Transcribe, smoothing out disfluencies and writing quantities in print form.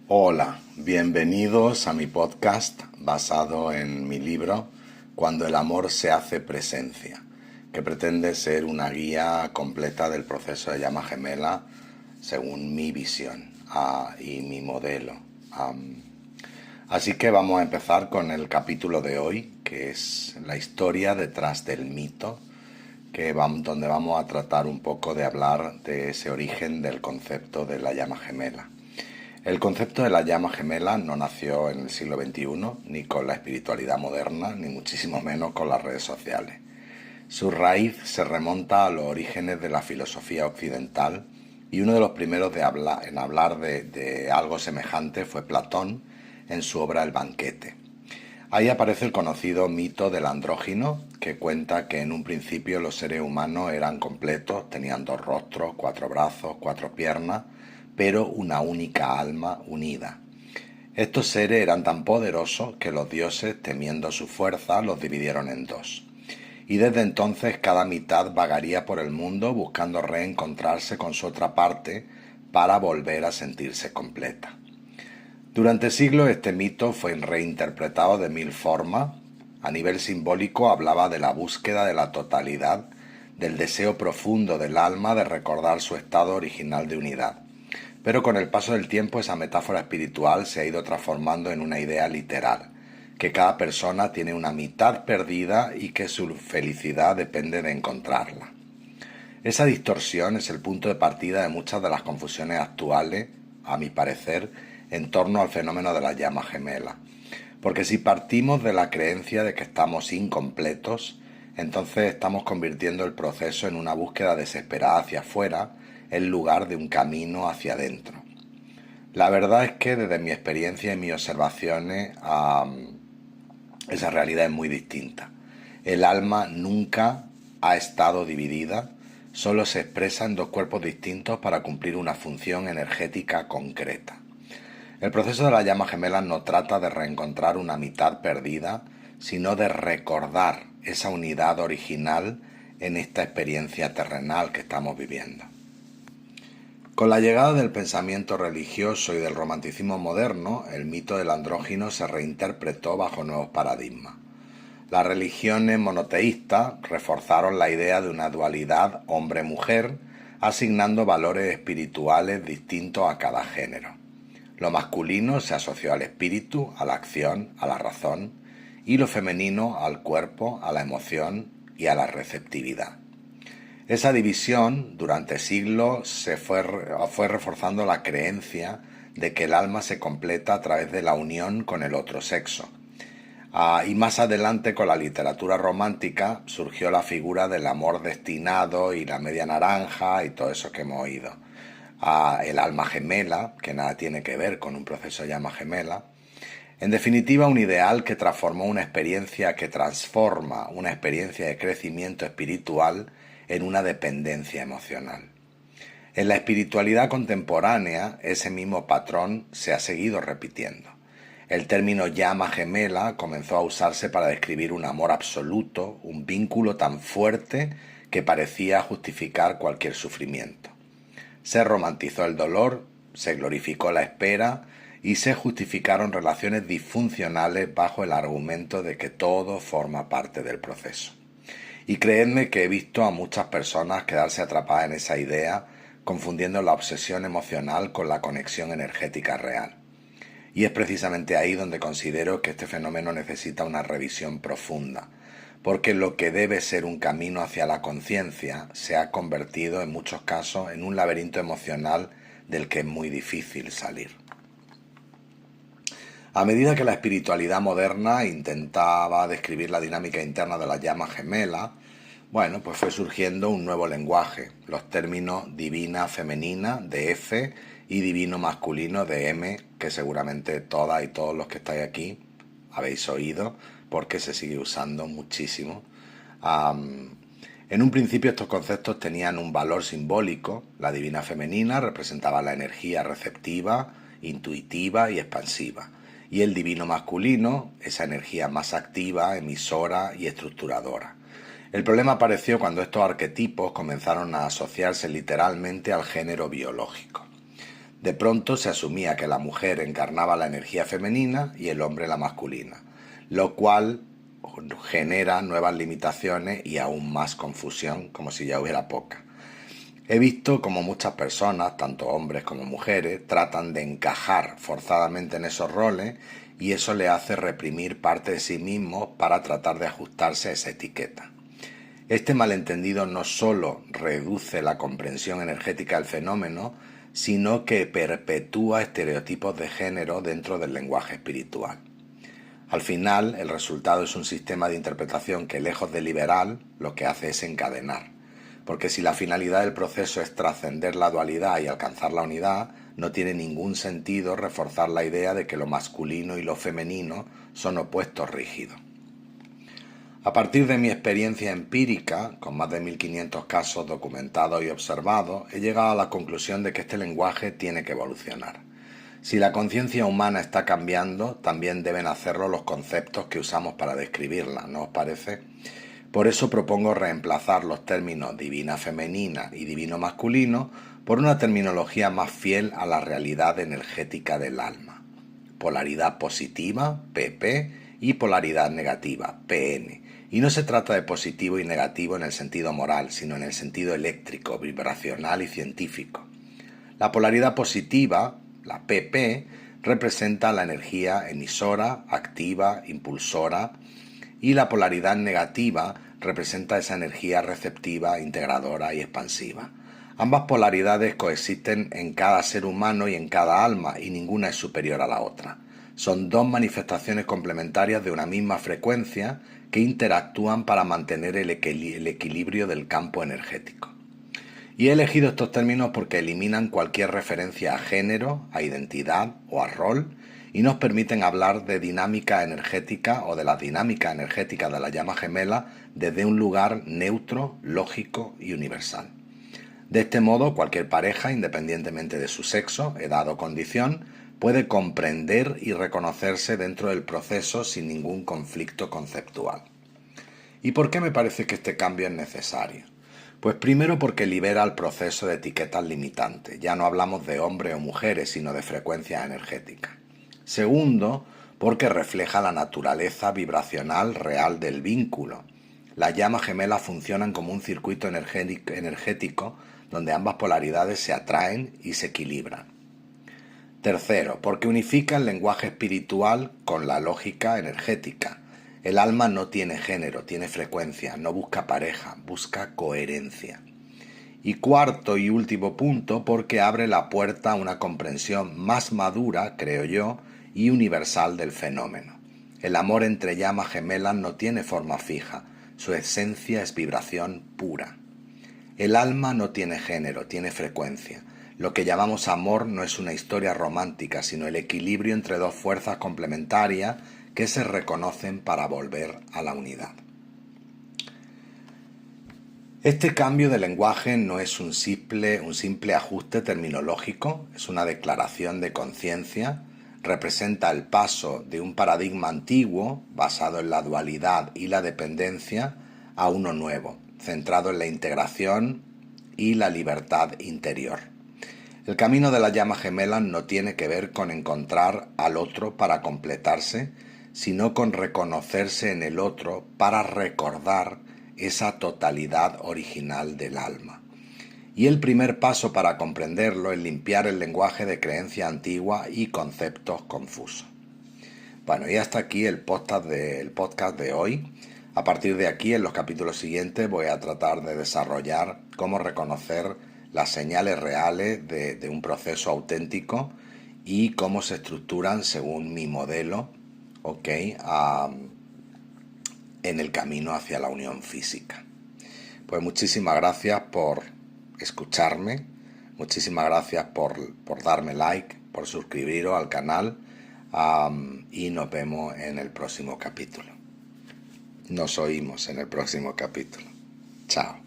Hola, bienvenidos a mi podcast basado en mi libro Cuando el amor se hace presencia, que pretende ser una guía completa del proceso de llama gemela según mi visión y mi modelo. Así que vamos a empezar con el capítulo de hoy, que es la historia detrás del mito, donde vamos a tratar un poco de hablar de ese origen del concepto de la llama gemela. El concepto de la llama gemela no nació en el siglo XXI, ni con la espiritualidad moderna, ni muchísimo menos con las redes sociales. Su raíz se remonta a los orígenes de la filosofía occidental y uno de los primeros en hablar de algo semejante fue Platón en su obra El banquete. Ahí aparece el conocido mito del andrógino, que cuenta que en un principio los seres humanos eran completos, tenían 2 rostros, 4 brazos, 4 piernas, pero una única alma unida. Estos seres eran tan poderosos que los dioses, temiendo su fuerza, los dividieron en dos. Y desde entonces cada mitad vagaría por el mundo buscando reencontrarse con su otra parte para volver a sentirse completa. Durante siglos este mito fue reinterpretado de 1000 formas. A nivel simbólico hablaba de la búsqueda de la totalidad, del deseo profundo del alma de recordar su estado original de unidad. Pero con el paso del tiempo esa metáfora espiritual se ha ido transformando en una idea literal, que cada persona tiene una mitad perdida y que su felicidad depende de encontrarla. Esa distorsión es el punto de partida de muchas de las confusiones actuales, a mi parecer, en torno al fenómeno de la llama gemela. Porque si partimos de la creencia de que estamos incompletos, entonces estamos convirtiendo el proceso en una búsqueda desesperada hacia afuera en lugar de un camino hacia adentro. La verdad es que desde mi experiencia y mis observaciones, esa realidad es muy distinta. El alma nunca ha estado dividida, solo se expresa en dos cuerpos distintos para cumplir una función energética concreta. El proceso de la llama gemela no trata de reencontrar una mitad perdida, sino de recordar esa unidad original en esta experiencia terrenal que estamos viviendo. Con la llegada del pensamiento religioso y del romanticismo moderno, el mito del andrógino se reinterpretó bajo nuevos paradigmas. Las religiones monoteístas reforzaron la idea de una dualidad hombre-mujer, asignando valores espirituales distintos a cada género. Lo masculino se asoció al espíritu, a la acción, a la razón, y lo femenino al cuerpo, a la emoción y a la receptividad. Esa división durante siglos se fue reforzando la creencia de que el alma se completa a través de la unión con el otro sexo. Y más adelante, con la literatura romántica, surgió la figura del amor destinado y la media naranja y todo eso que hemos oído. El alma gemela, que nada tiene que ver con un proceso de llama gemela. En definitiva, un ideal que transformó una experiencia que transforma una experiencia de crecimiento espiritual en una dependencia emocional. En la espiritualidad contemporánea, ese mismo patrón se ha seguido repitiendo. El término llama gemela comenzó a usarse para describir un amor absoluto, un vínculo tan fuerte que parecía justificar cualquier sufrimiento. Se romantizó el dolor, se glorificó la espera y se justificaron relaciones disfuncionales bajo el argumento de que todo forma parte del proceso. Y creedme que he visto a muchas personas quedarse atrapadas en esa idea, confundiendo la obsesión emocional con la conexión energética real. Y es precisamente ahí donde considero que este fenómeno necesita una revisión profunda, porque lo que debe ser un camino hacia la conciencia se ha convertido en muchos casos en un laberinto emocional del que es muy difícil salir. A medida que la espiritualidad moderna intentaba describir la dinámica interna de la llama gemela, pues fue surgiendo un nuevo lenguaje, los términos divina femenina de F y divino masculino de M, que seguramente todas y todos los que estáis aquí habéis oído, porque se sigue usando muchísimo. En un principio estos conceptos tenían un valor simbólico. La divina femenina representaba la energía receptiva, intuitiva y expansiva. Y el divino masculino, esa energía más activa, emisora y estructuradora. El problema apareció cuando estos arquetipos comenzaron a asociarse literalmente al género biológico. De pronto se asumía que la mujer encarnaba la energía femenina y el hombre la masculina, lo cual genera nuevas limitaciones y aún más confusión, como si ya hubiera poca. He visto como muchas personas, tanto hombres como mujeres, tratan de encajar forzadamente en esos roles y eso le hace reprimir parte de sí mismos para tratar de ajustarse a esa etiqueta. Este malentendido no solo reduce la comprensión energética del fenómeno, sino que perpetúa estereotipos de género dentro del lenguaje espiritual. Al final, el resultado es un sistema de interpretación que, lejos de liberar, lo que hace es encadenar. Porque si la finalidad del proceso es trascender la dualidad y alcanzar la unidad, no tiene ningún sentido reforzar la idea de que lo masculino y lo femenino son opuestos rígidos. A partir de mi experiencia empírica, con más de 1500 casos documentados y observados, he llegado a la conclusión de que este lenguaje tiene que evolucionar. Si la conciencia humana está cambiando, también deben hacerlo los conceptos que usamos para describirla, ¿no os parece? Por eso propongo reemplazar los términos divina femenina y divino masculino por una terminología más fiel a la realidad energética del alma. Polaridad positiva, PP, y polaridad negativa, PN. Y no se trata de positivo y negativo en el sentido moral, sino en el sentido eléctrico, vibracional y científico. La polaridad positiva, la PP, representa la energía emisora, activa, impulsora, y la polaridad negativa representa esa energía receptiva, integradora y expansiva. Ambas polaridades coexisten en cada ser humano y en cada alma, y ninguna es superior a la otra. Son dos manifestaciones complementarias de una misma frecuencia que interactúan para mantener el equilibrio del campo energético. Y he elegido estos términos porque eliminan cualquier referencia a género, a identidad o a rol y nos permiten hablar de dinámica energética o de la dinámica energética de la llama gemela desde un lugar neutro, lógico y universal. De este modo, cualquier pareja, independientemente de su sexo, edad o condición, puede comprender y reconocerse dentro del proceso sin ningún conflicto conceptual. ¿Y por qué me parece que este cambio es necesario? Pues primero porque libera el proceso de etiquetas limitantes. Ya no hablamos de hombres o mujeres, sino de frecuencias energéticas. Segundo, porque refleja la naturaleza vibracional real del vínculo. Las llamas gemelas funcionan como un circuito energético donde ambas polaridades se atraen y se equilibran. Tercero, porque unifica el lenguaje espiritual con la lógica energética. El alma no tiene género, tiene frecuencia, no busca pareja, busca coherencia. Y cuarto y último punto, porque abre la puerta a una comprensión más madura, creo yo, y universal del fenómeno. El amor entre llamas gemelas no tiene forma fija, su esencia es vibración pura. El alma no tiene género, tiene frecuencia. Lo que llamamos amor no es una historia romántica, sino el equilibrio entre dos fuerzas complementarias que se reconocen para volver a la unidad. Este cambio de lenguaje no es un simple ajuste terminológico, es una declaración de conciencia, representa el paso de un paradigma antiguo, basado en la dualidad y la dependencia, a uno nuevo, centrado en la integración y la libertad interior. El camino de las llamas gemelas no tiene que ver con encontrar al otro para completarse, sino con reconocerse en el otro para recordar esa totalidad original del alma. Y el primer paso para comprenderlo es limpiar el lenguaje de creencia antigua y conceptos confusos. Bueno, y hasta aquí el podcast de hoy. A partir de aquí, en los capítulos siguientes, voy a tratar de desarrollar cómo reconocer las señales reales de un proceso auténtico y cómo se estructuran según mi modelo, en el camino hacia la unión física. Pues muchísimas gracias por escucharme, muchísimas gracias por darme like, por suscribiros al canal y nos vemos en el próximo capítulo. Nos oímos en el próximo capítulo. Chao.